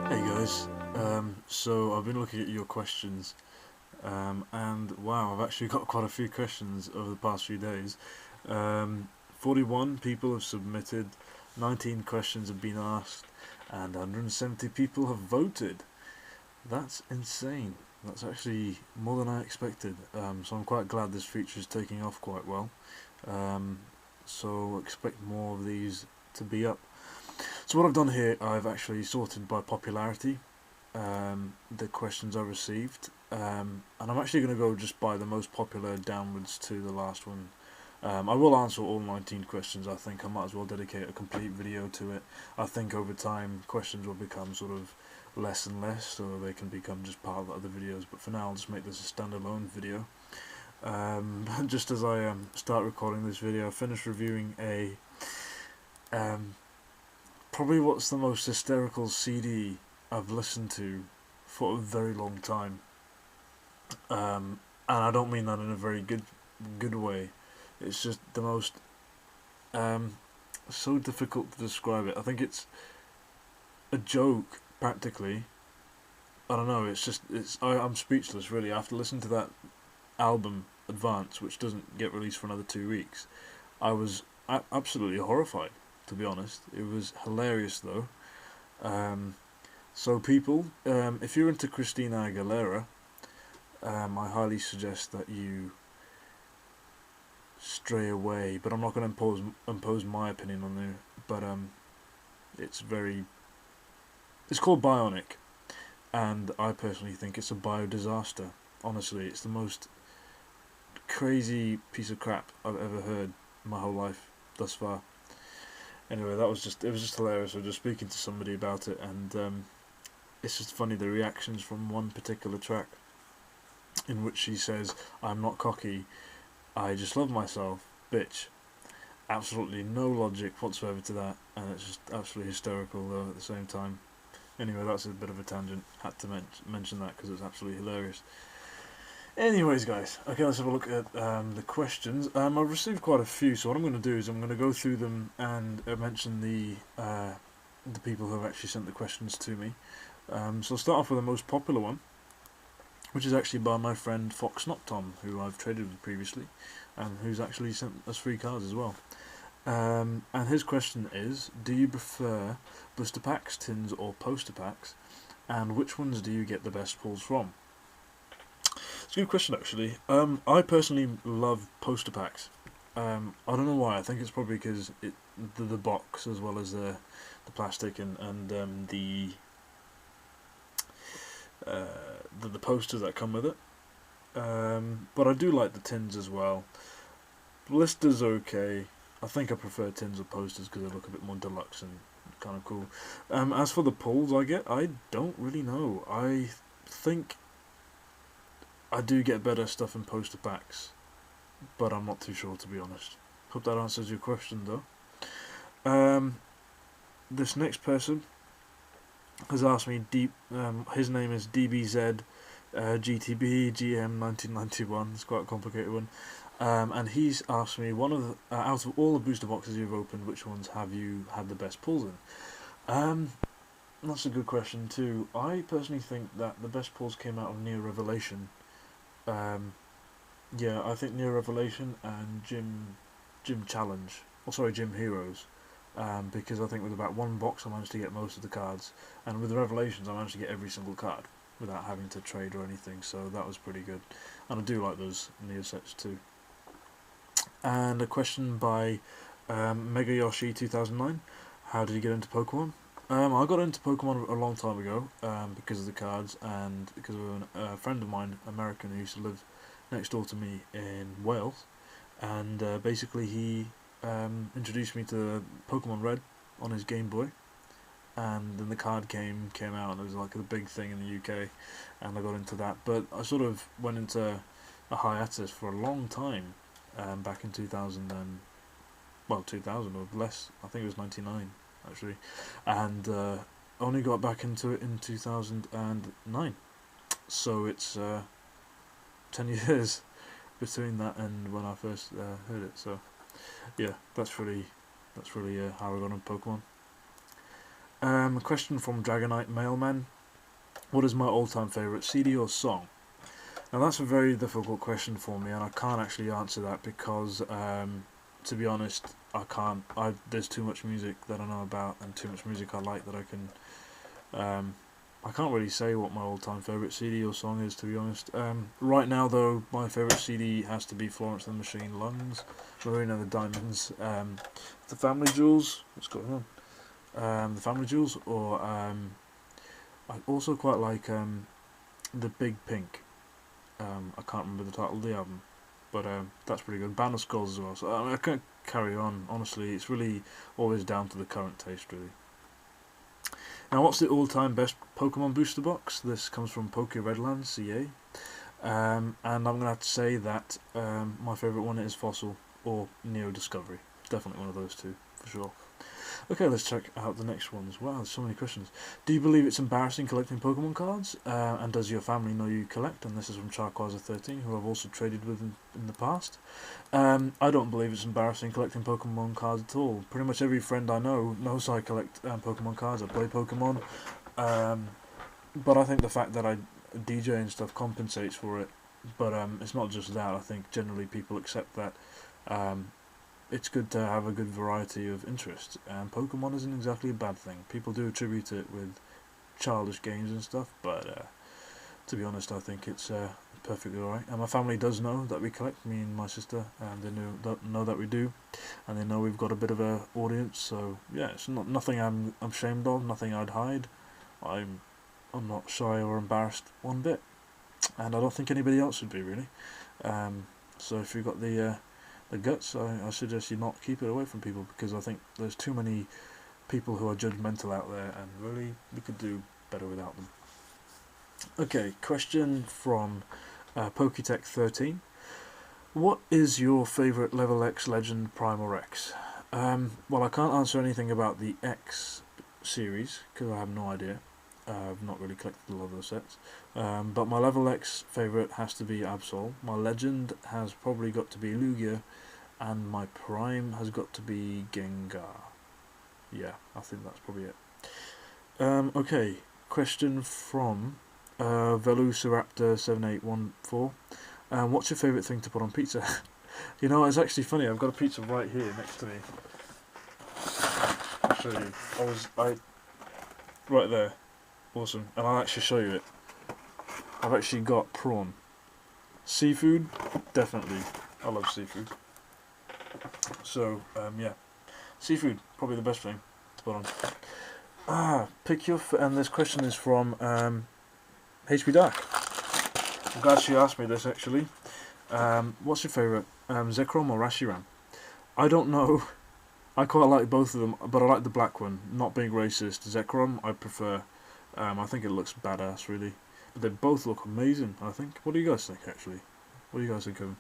Hey guys, so I've been looking at your questions, and wow, I've actually got quite a few questions over the past few days. 41 people have submitted, 19 questions have been asked, and 170 people have voted. That's insane. That's actually more than I expected. So I'm quite glad this feature is taking off quite well. Um, so expect more of these to be up. So what I've done here, I've actually sorted by popularity the questions I received, and I'm actually going to go just by the most popular downwards to the last one. I will answer all 19 questions. I think I might as well dedicate a complete video to it. I think over time questions will become sort of less and less, so they can become just part of other videos. But for now, I'll just make this a standalone video. Just as I start recording this video, I finished reviewing a probably what's the most hysterical CD I've listened to for a very long time, and I don't mean that in a very good way. It's just the most so difficult to describe it. I think it's a joke practically. I don't know. I'm speechless really. After listening to that album Advance, which doesn't get released for another 2 weeks, I was absolutely horrified. To be honest, it was hilarious though. So people, if you're into Christina Aguilera, I highly suggest that you stray away. But I'm not going to impose my opinion on you. But it's very, it's called Bionic, and I personally think it's a bio disaster. Honestly, it's the most crazy piece of crap I've ever heard in my whole life thus far. Anyway, it was just hilarious. I was just speaking to somebody about it, and it's just funny the reactions from one particular track in which she says, "I'm not cocky, I just love myself, bitch." Absolutely no logic whatsoever to that, and it's just absolutely hysterical though at the same time. Anyway, that's a bit of a tangent. Had to mention that because it's absolutely hilarious. Anyways, guys, okay, let's have a look at the questions. I've received quite a few, so what I'm going to do is I'm going to go through them and mention the people who have actually sent the questions to me. So I'll start off with the most popular one, which is actually by my friend Fox Noctom, who I've traded with previously, and who's actually sent us free cards as well. And his question is, do you prefer booster packs, tins, or poster packs, and which ones do you get the best pulls from? It's a good question, actually. I personally love poster packs. I don't know why. I think it's probably because the box, as well as the plastic and the posters that come with it. But I do like the tins as well. Blisters okay. I think I prefer tins or posters because they look a bit more deluxe and kind of cool. As for the pulls I get, I don't really know. I think I do get better stuff in poster packs, but I'm not too sure, to be honest. Hope that answers your question though. This next person has asked me his name is DBZ GTB GM 1991. It's quite a complicated one. And he's asked me out of all the booster boxes you've opened, which ones have you had the best pulls in? That's a good question too. I personally think that the best pulls came out of Neo Revelation. Yeah, I think Neo Revelation and Gym Challenge, or sorry, Gym Heroes. Because I think with about one box I managed to get most of the cards, and with the Revelations I managed to get every single card without having to trade or anything, so that was pretty good. And I do like those Neo sets too. And a question by Mega Yoshi 2009. How did you get into Pokemon? I got into Pokemon a long time ago because of the cards and because of a friend of mine, American, who used to live next door to me in Wales, and basically he introduced me to Pokemon Red on his Game Boy, and then the card game came out, and it was like a big thing in the UK, and I got into that. But I sort of went into a hiatus for a long time, back in 2000 and 2000 or less. I think it was 99 actually, and only got back into it in 2009. So it's 10 years between that and when I first heard it. So yeah, that's really how I got on Pokemon. A question from Dragonite Mailman. What is my all-time favourite CD or song? Now that's a very difficult question for me, and I can't actually answer that because, to be honest, I can't. There's too much music that I know about, and too much music I like that I can. I can't really say what my all-time favourite CD or song is, to be honest. Right now, though, my favourite CD has to be Florence and the Machine, Lungs, Marina the Diamonds, The Family Jewels. What's going on? The Family Jewels, or I also quite like The Big Pink. I can't remember the title of the album, but that's pretty good. Band of Skulls as well. So I can't carry on. Honestly, it's really always down to the current taste, really. Now, what's the all-time best Pokemon booster box? This comes from Poke Redlands, CA. And I'm going to have to say that my favourite one is Fossil or Neo Discovery. Definitely one of those two, for sure. Okay, let's check out the next ones. Wow, there's so many questions. Do you believe it's embarrassing collecting Pokemon cards? And does your family know you collect? And this is from Charquaza13, who I've also traded with in the past. I don't believe it's embarrassing collecting Pokemon cards at all. Pretty much every friend I know knows I collect Pokemon cards. I play Pokemon. But I think the fact that I DJ and stuff compensates for it. But it's not just that. I think generally people accept that. It's good to have a good variety of interests, and Pokemon isn't exactly a bad thing. People do attribute it with childish games and stuff, but to be honest, I think it's perfectly alright. And my family does know that we collect, me and my sister, and they know that we do, and they know we've got a bit of a audience. So yeah, it's nothing I'm ashamed of, nothing I'd hide. I'm not shy or embarrassed one bit, and I don't think anybody else would be really. So if you've got the guts, I suggest you not keep it away from people, because I think there's too many people who are judgmental out there, and really we could do better without them. Okay, question from Poketech13. What is your favourite Level X Legend Prime or X? Well, I can't answer anything about the X series because I have no idea. I've not really collected a lot of those sets. But my Level X favourite has to be Absol. My Legend has probably got to be Lugia. And my Prime has got to be Gengar. Yeah, I think that's probably it. Okay, question from Velociraptor7814. What's your favourite thing to put on pizza? You know, it's actually funny, I've got a pizza right here next to me. I'll show you. Right there. Awesome. And I'll actually show you it. I've actually got prawn. Seafood? Definitely. I love seafood. So, yeah. Seafood, probably the best thing to put on. Pick your... and this question is from HP Dark. I'm glad she asked me this, actually. What's your favourite? Zekrom or Rashiram? I don't know. I quite like both of them, but I like the black one. Not being racist, Zekrom I prefer. I think it looks badass, really. But they both look amazing, I think. What do you guys think, actually? What do you guys think of them?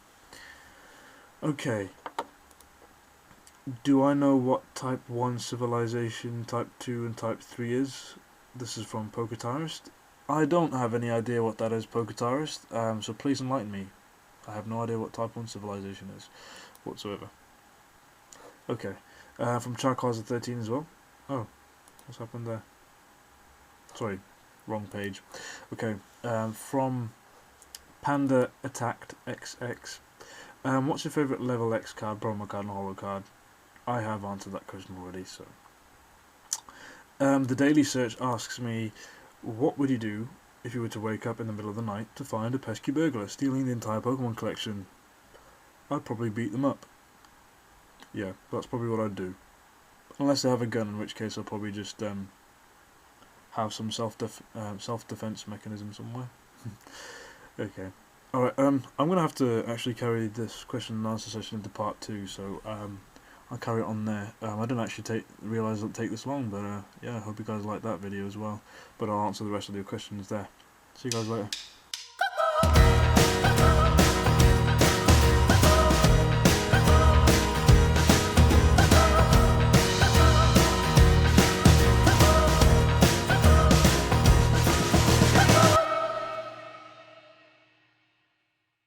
Okay. Do I know what Type 1 civilization, Type 2 and Type 3 is? This is from Poketarist. I don't have any idea what that is, Poketarist, so please enlighten me. I have no idea what Type 1 civilization is, whatsoever. Okay, from Charquaza13 as well. Oh, what's happened there? Sorry, wrong page. Okay, from Panda Attacked XX. What's your favourite Level X card, promo card and holo card? I have answered that question already, so. The Daily Search asks me, what would you do if you were to wake up in the middle of the night to find a pesky burglar stealing the entire Pokemon collection? I'd probably beat them up. Yeah, that's probably what I'd do. Unless they have a gun, in which case I'll probably just have some self-defense mechanism somewhere. Okay. Alright, I'm going to have to actually carry this question and answer session into part 2, so I'll carry it on there. I didn't actually realise it would take this long, but yeah, I hope you guys liked that video as well. But I'll answer the rest of your questions there. See you guys later.